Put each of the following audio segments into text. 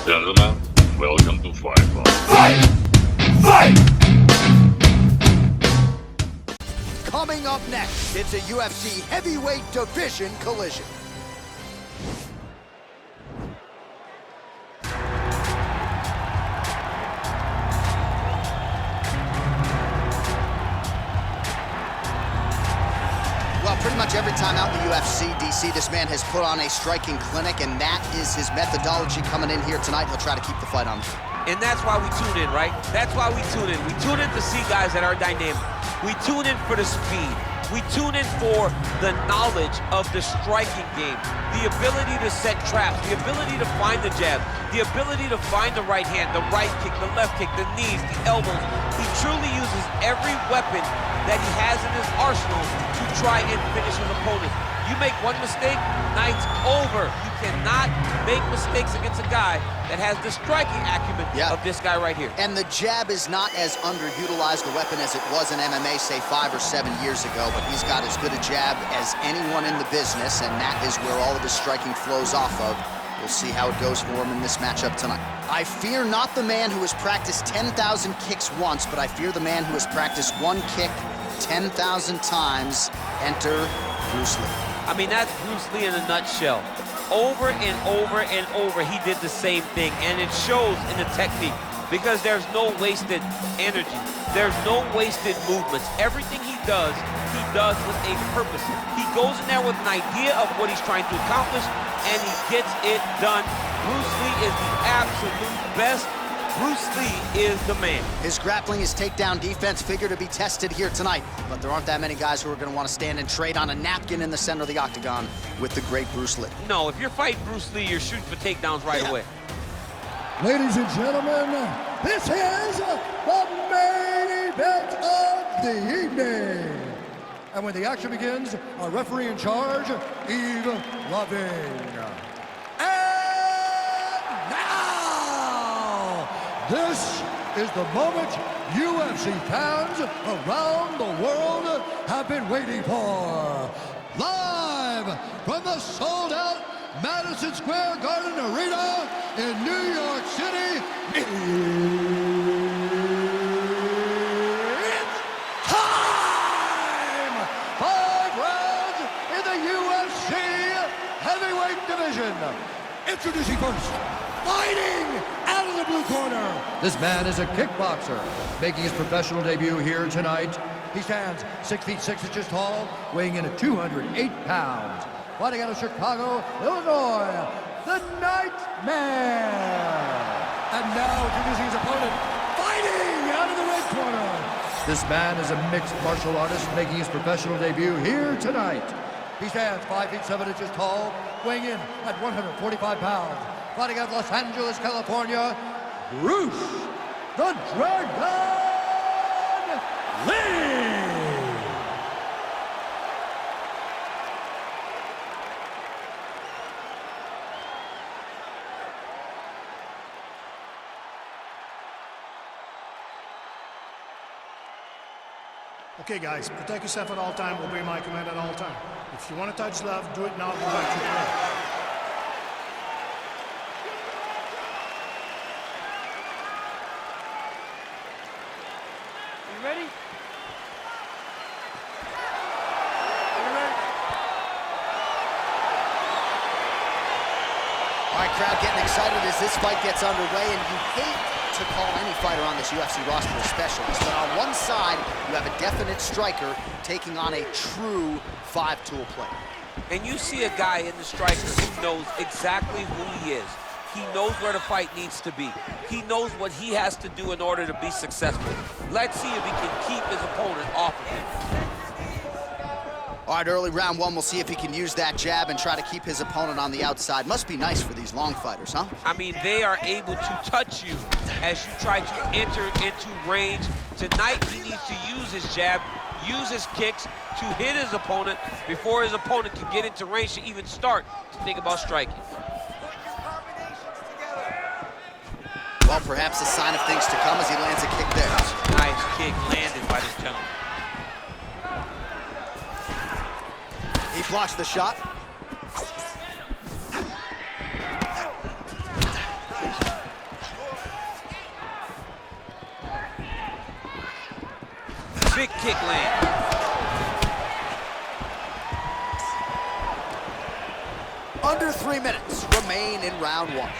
Gentlemen, welcome to Fight Club. Fight! Fight! Coming up next, it's a UFC heavyweight division collision. Well, pretty much every time out in the UFC, DC, this man has put on a striking clinic, and that is his methodology coming in here tonight. He'll try to keep the fight on. And that's why we tune in, right? That's why we tune in. We tune in to see guys that are dynamic. We tune in for the speed. We tune in for the knowledge of the striking game, the ability to set traps, the ability to find the jab, the ability to find the right hand, the right kick, the left kick, the knees, the elbows. He truly uses every weapon that he has in his arsenal to try and finish his opponent. You make one mistake, night's over. You cannot make mistakes against a guy that has the striking acumen of this guy right here. And the jab is not as underutilized a weapon as it was in MMA, say 5 or 7 years ago, but he's got as good a jab as anyone in the business, and that is where all of his striking flows off of. We'll see how it goes for him in this matchup tonight. I fear not the man who has practiced 10,000 kicks once, but I fear the man who has practiced one kick 10,000 times. Enter Bruce Lee. I mean, that's Bruce Lee in a nutshell. Over and over and over, he did the same thing, and it shows in the technique because there's no wasted energy. There's no wasted movements. Everything he does with a purpose. He goes in there with an idea of what he's trying to accomplish, and he gets it done. Bruce Lee is the absolute best. Bruce Lee is the man. His grappling, his takedown defense figure to be tested here tonight, but there aren't that many guys who are going to want to stand and trade on a napkin in the center of the octagon with the great Bruce Lee. No, if you're fighting Bruce Lee, you're shooting for takedowns right away. Ladies and gentlemen, this is the main event of the evening. And when the action begins, our referee in charge, Yves Loving. This is the moment UFC fans around the world have been waiting for. Live from the sold-out Madison Square Garden Arena in New York City, it's time! 5 rounds in the UFC heavyweight division. Introducing first, fighting out of the blue corner. This man is a kickboxer, making his professional debut here tonight. He stands 6 feet 6 inches tall, weighing in at 208 pounds. Fighting out of Chicago, Illinois, the Nightmare. And now introducing his opponent, fighting out of the red corner. This man is a mixed martial artist, making his professional debut here tonight. He stands 5 feet 7 inches tall, weighing in at 145 pounds. Fighting out of Los Angeles, California, Bruce the Dragon Lee! Okay, guys, protect yourself at all time. Obey my command at all time. If you want to touch love, do it now. Move back to the left. You ready? All right, crowd getting excited as this fight gets underway, and you hate to call any fighter on this UFC roster a specialist, but on one side, you have a definite striker taking on a true 5-tool player. And you see a guy in the striker who knows exactly who he is. He knows where the fight needs to be. He knows what he has to do in order to be successful. Let's see if he can keep his opponent off of him. All right, early round one, we'll see if he can use that jab and try to keep his opponent on the outside. Must be nice for these long fighters, huh? I mean, they are able to touch you as you try to enter into range. Tonight, he needs to use his jab, use his kicks to hit his opponent before his opponent can get into range to even start to think about striking. Well, perhaps a sign of things to come as he lands a kick there. Nice kick landed by this gentleman. He blocks the shot. Big kick land. Under 3 minutes remain in round one.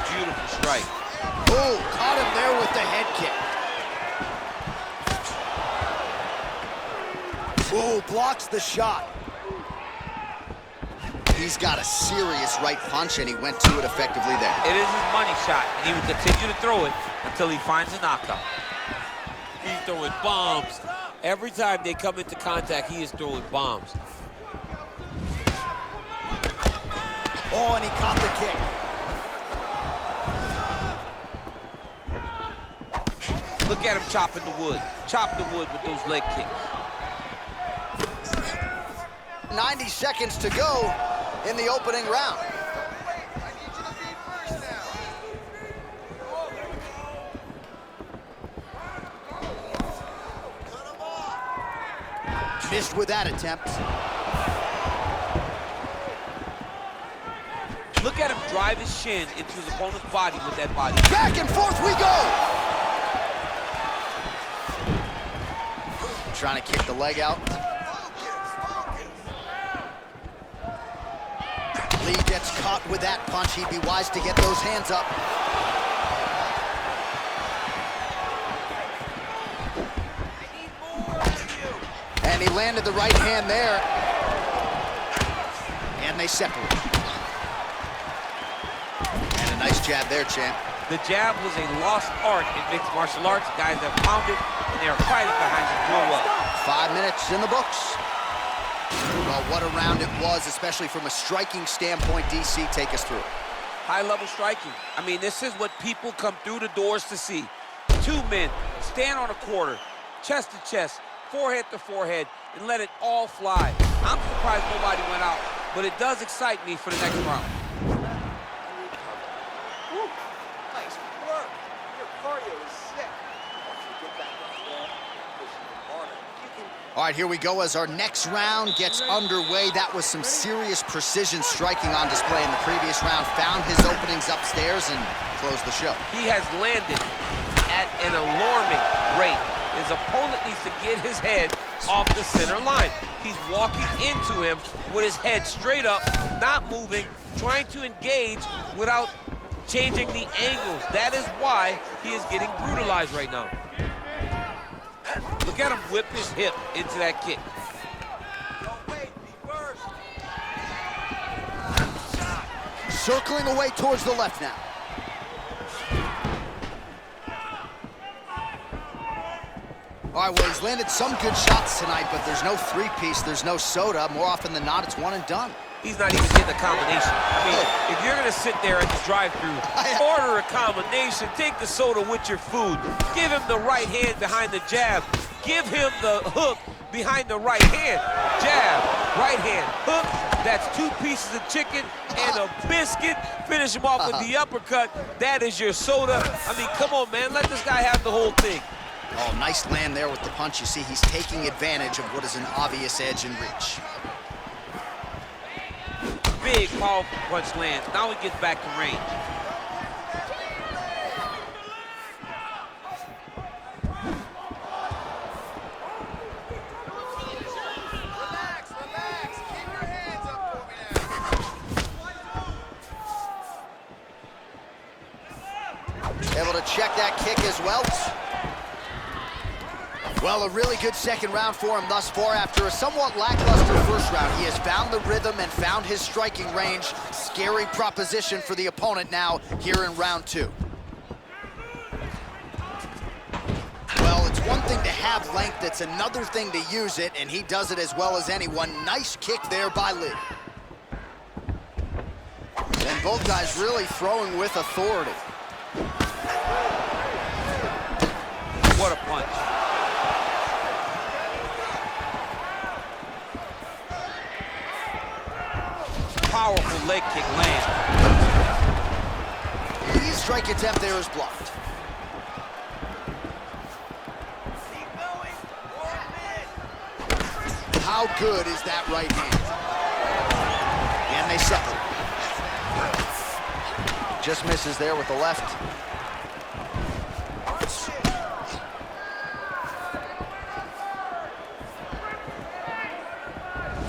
Beautiful strike. Oh, caught him there with the head kick. Oh, blocks the shot. He's got a serious right punch, and he went to it effectively there. It is his money shot, and he will continue to throw it until he finds a knockout. He's throwing bombs. Every time they come into contact, he is throwing bombs. Oh, and he caught the kick. Look at him chopping the wood. Chop the wood with those leg kicks. 90 seconds to go in the opening round. Missed with that attempt. Look at him drive his shin into his opponent's body with that body. Back and forth we go! Trying to kick the leg out. Lee gets caught with that punch. He'd be wise to get those hands up. And he landed the right hand there. And they separate. And a nice jab there, champ. The jab was a lost art in mixed martial arts. Guys have found it, and they are fighting behind it real well. 5 minutes in the books. Well, what a round it was, especially from a striking standpoint. DC, take us through it. High-level striking. I mean, this is what people come through the doors to see. Two men stand on a quarter, chest to chest, forehead to forehead, and let it all fly. I'm surprised nobody went out, but it does excite me for the next round. Nice work. Your cardio is sick. Once you get back on there, push even harder. All right, here we go as our next round gets underway. That was some serious precision striking on display in the previous round. Found his openings upstairs and closed the show. He has landed at an alarming rate. His opponent needs to get his head off the center line. He's walking into him with his head straight up, not moving, trying to engage without changing the angles. That is why he is getting brutalized right now. Look at him whip his hip into that kick. Don't wait, be first. Circling away towards the left now. All right, well, he's landed some good shots tonight, but there's no three-piece, there's no soda. More often than not, it's one and done. He's not even getting a combination. I mean, if you're gonna sit there at the drive-thru, order a combination, take the soda with your food, give him the right hand behind the jab, give him the hook behind the right hand, jab, right hand, hook. That's 2 pieces of chicken and a biscuit. Finish him off with the uppercut. That is your soda. I mean, come on, man, let this guy have the whole thing. Oh, nice land there with the punch. You see, he's taking advantage of what is an obvious edge and reach. Big, powerful punch lands. Now he gets back to range. Relax, relax. Keep your hands up for me now. Able to check that kick as well. Well, a really good second round for him thus far. After a somewhat lackluster first round, he has found the rhythm and found his striking range. Scary proposition for the opponent now here in round 2. Well, it's one thing to have length, it's another thing to use it, and he does it as well as anyone. Nice kick there by Lee. And both guys really throwing with authority. What a punch. Powerful leg kick lands. Lee's strike attempt there is blocked. Keep going. 1 minute. How good is that right hand? And they separate. Just misses there with the left.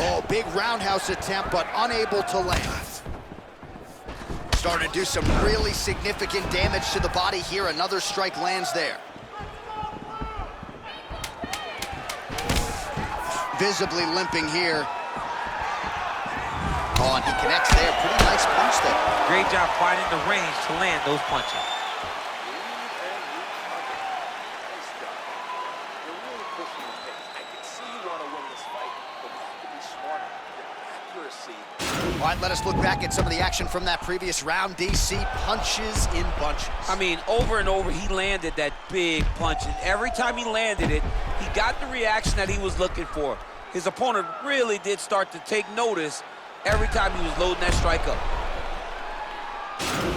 Oh, big roundhouse attempt, but unable to land. Starting to do some really significant damage to the body here. Another strike lands there. Visibly limping here. Oh, and he connects there. Pretty nice punch there. Great job finding the range to land those punches. You're really pushing the pace. I can see you want to win this fight, but you have to be smarter. Your accuracy. All right, let us look back at some of the action from that previous round. DC punches in bunches. I mean, over and over, he landed that big punch, and every time he landed it, he got the reaction that he was looking for. His opponent really did start to take notice every time he was loading that strike up.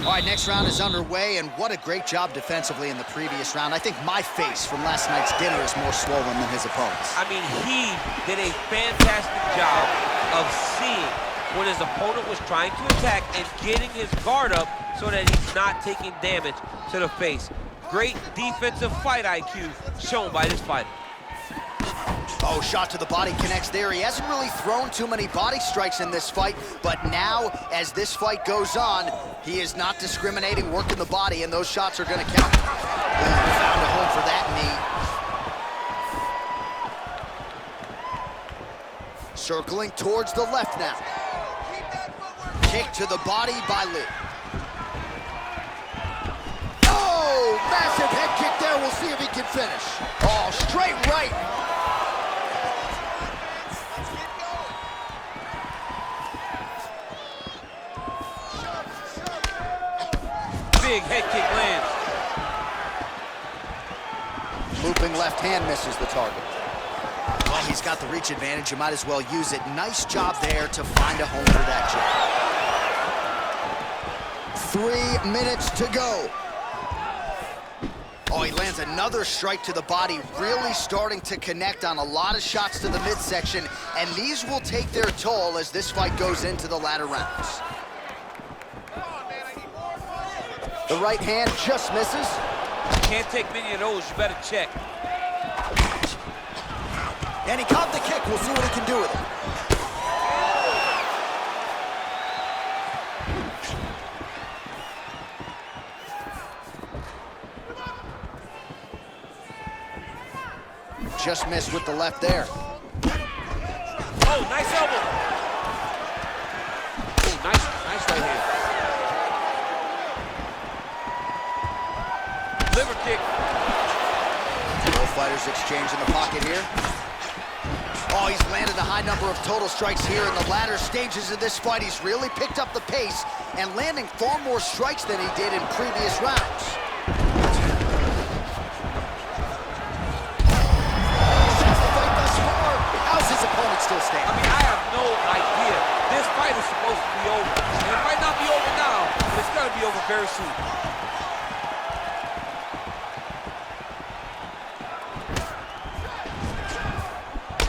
All right, next round is underway, and what a great job defensively in the previous round. I think my face from last night's dinner is more swollen than his opponent's. I mean, he did a fantastic job of seeing when his opponent was trying to attack and getting his guard up so that he's not taking damage to the face. Great defensive fight IQ shown by this fighter. Oh, shot to the body connects there. He hasn't really thrown too many body strikes in this fight, but now, as this fight goes on, he is not discriminating, working the body, and those shots are going to count. Found a home for that knee. Circling towards the left now. Kick to the body by Lee. Oh, massive head kick there. We'll see if he can finish. Oh, straight right. Big head kick lands. Looping left hand misses the target. Well, he's got the reach advantage. You might as well use it. Nice job there to find a home for that jab. 3 minutes to go. Oh, he lands another strike to the body, really starting to connect on a lot of shots to the midsection, and these will take their toll as this fight goes into the latter rounds. The right hand just misses. Can't take many of those, you better check. And he caught the kick. We'll see what he can do with it. Just missed with the left there. Oh, nice elbow. Oh, nice right hand. Liver kick. Both fighters exchange in the pocket here. Oh, he's landed a high number of total strikes here in the latter stages of this fight. He's really picked up the pace and landing far more strikes than he did in previous rounds. How's his opponent still standing? I mean, I have no idea. This fight is supposed to be over. And it might not be over now, but it's going to be over very soon.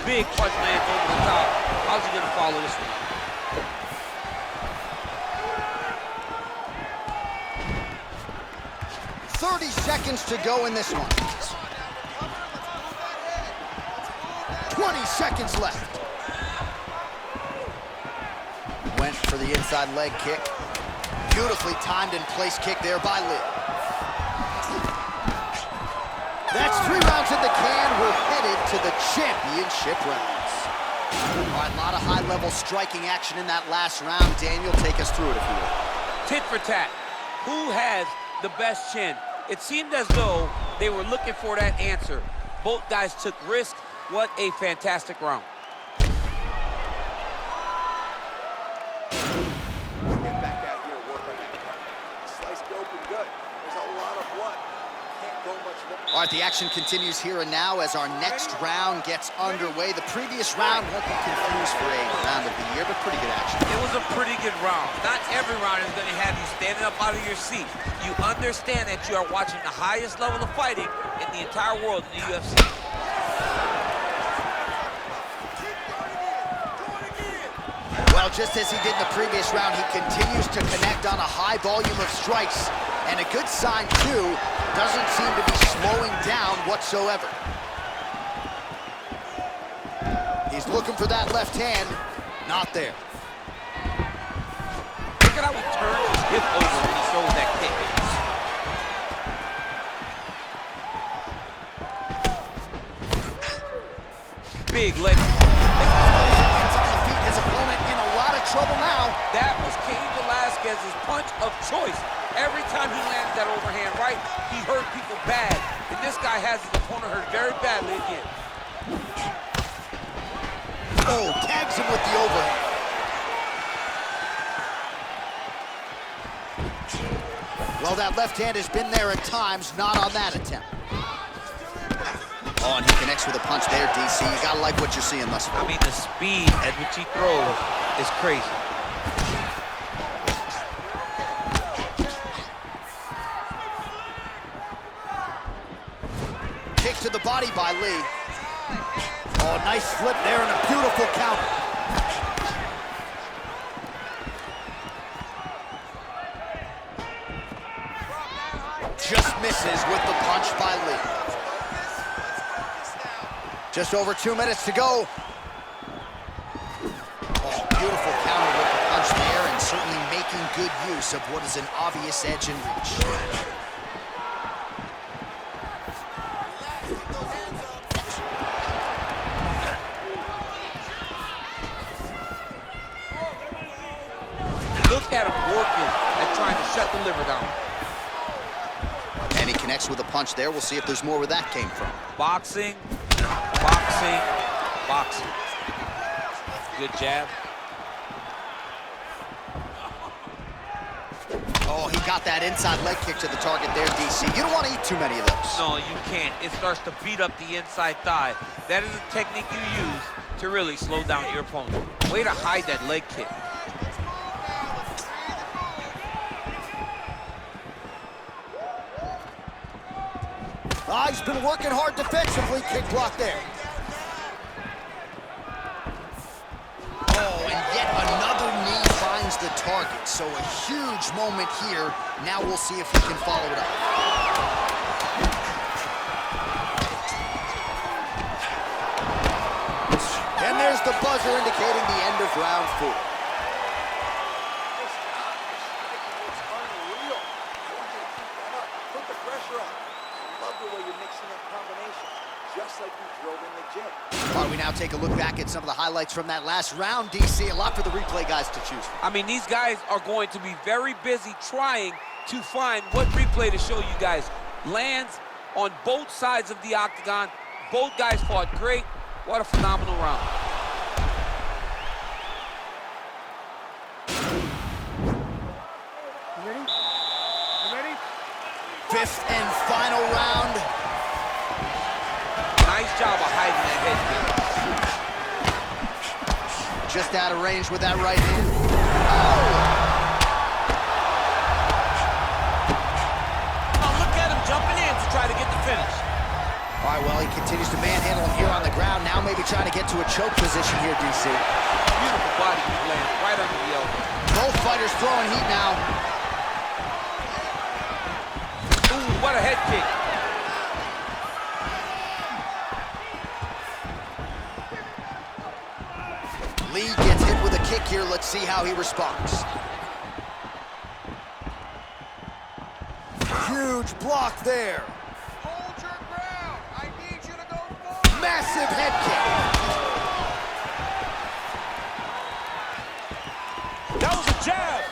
Big punch lands over the top. How's he going to follow this one? .30 seconds to go in this one. 20 seconds left. Went for the inside leg kick. Beautifully timed and placed kick there by Lee. That's 3 rounds in the can. We're headed to the championship rounds. All right, a lot of high-level striking action in that last round. Daniel, take us through it if you will. Tit for tat. Who has the best chin? It seemed as though they were looking for that answer. Both guys took risks. What a fantastic round. Get back out here and work on that cut. Slice open good. There's a lot of blood. Can't go much more. All right, the action continues here and now as our next round gets underway. The previous round won't be confused for a round of the year, but pretty good action. It was a pretty good round. Not every round is going to have you standing up out of your seat. You understand that you are watching the highest level of fighting in the entire world in the UFC. Well, Well, just as he did in the previous round, he continues to connect on a high volume of strikes. And a good sign, too, doesn't seem to be slowing down whatsoever. He's looking for that left hand. Not there. Look at how he turns his hip over when he throws that kick. Big leg. His opponent in a lot of trouble now. That was Cain Velasquez's punch of choice. Every time he landed that overhand right, he hurt people bad. And this guy has his opponent hurt very badly again. Oh, tags him with the overhand. Well, that left hand has been there at times, not on that attempt. Oh, and he connects with a punch there, DC. You gotta like what you're seeing thus far. I mean, the speed at which he throws is crazy. Kick to the body by Lee. Oh, nice flip there and a beautiful counter. Just misses with the punch by Lee. Just over 2 minutes to go. Oh, beautiful counter with the punch there, and certainly making good use of what is an obvious edge and reach. Look at him working and trying to shut the liver down. And he connects with a punch there. We'll see if there's more where that came from. Boxing, boxing, boxing. Good jab. Oh, he got that inside leg kick to the target there, DC. You don't want to eat too many of those. No, you can't. It starts to beat up the inside thigh. That is a technique you use to really slow down your opponent. Way to hide that leg kick. Ah, he's been working hard defensively. Kick block there. Oh, and yet another knee finds the target. So a huge moment here. Now we'll see if he can follow it up. And there's the buzzer indicating the end of round 4. All right, we now take a look back at some of the highlights from that last round, DC. A lot for the replay guys to choose from. I mean, these guys are going to be very busy trying to find what replay to show you guys. Lands on both sides of the octagon. Both guys fought great. What a phenomenal round. You ready? You ready? 5th and final round. Nice job of hiding that head kick. Just out of range with that right hand. Oh, look at him jumping in to try to get the finish. All right, well, he continues to manhandle him here on the ground. Now maybe trying to get to a choke position here, DC. Beautiful body kick lands right under the elbow. Both fighters throwing heat now. Ooh, what a head kick. Lee gets hit with a kick here. Let's see how he responds. Huge block there. Hold your ground. I need you to go forward. Massive head kick. That was a jab.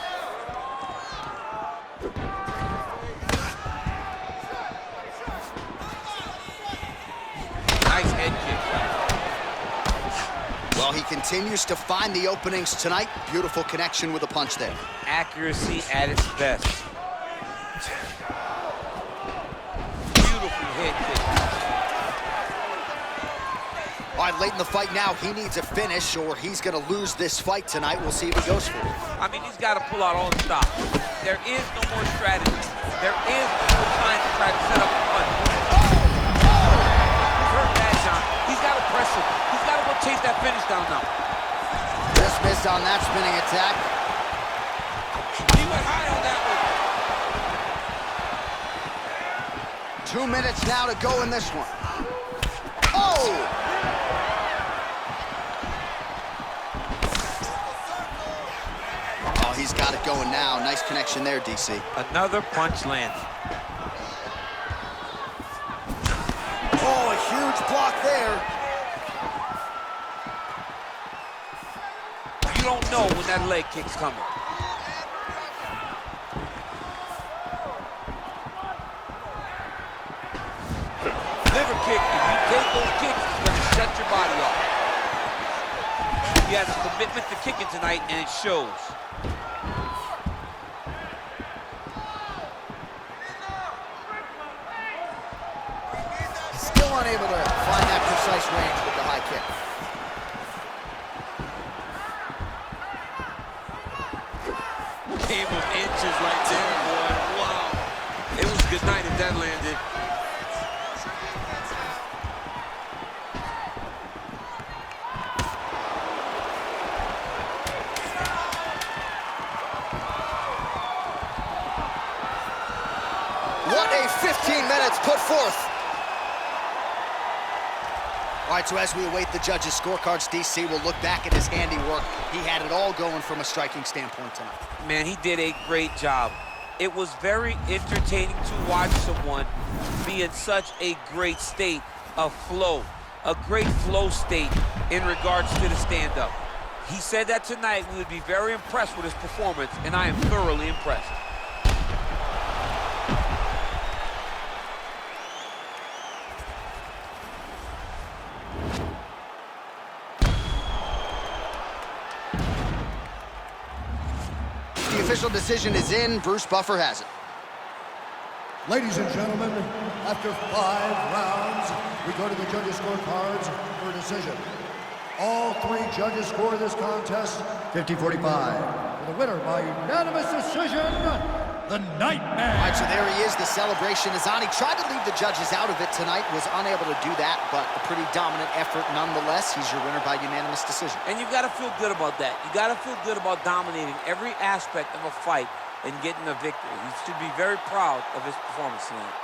Nice head kick. Well, he continues to find the openings tonight. Beautiful connection with a punch there. Accuracy at its best. Beautiful head kick. All right, late in the fight now, he needs a finish or he's going to lose this fight tonight. We'll see if he goes for it. I mean, he's got to pull out all the stops. There is no more strategy. There is no more time to try to set up a punch. He's hurt bad, John. He's got to press him. He's got to go chase that finish down now. Just missed on that spinning attack. He went high on that one. 2 minutes now to go in this one. Oh! Oh, he's got it going now. Nice connection there, DC. Another punch landed. Oh, a huge block there. You don't know when that leg kick's coming. Liver kick, if you take those kicks, it's going to shut your body off. He has a commitment to kicking tonight, and it shows. Still unable to find that precise range with the high kick. Game of inches right there, boy. Wow. It was a good night if that landed. What a 15 minutes put forth. All right, so as we await the judges' scorecards, DC will look back at his handiwork. He had it all going from a striking standpoint tonight. Man, he did a great job. It was very entertaining to watch someone be in such a great state of flow, a great flow state in regards to the stand-up. He said that tonight we would be very impressed with his performance, and I am thoroughly impressed. The official decision is in. Bruce Buffer has it. Ladies and gentlemen, after 5 rounds, we go to the judges' scorecards for a decision. All 3 judges score this contest 50-45. For the winner by unanimous decision, the Nightmare. All right, so there he is. The celebration is on. He tried to leave the judges out of it tonight, was unable to do that, but a pretty dominant effort nonetheless. He's your winner by unanimous decision. And you've got to feel good about that. You got to feel good about dominating every aspect of a fight and getting a victory. He should be very proud of his performance tonight.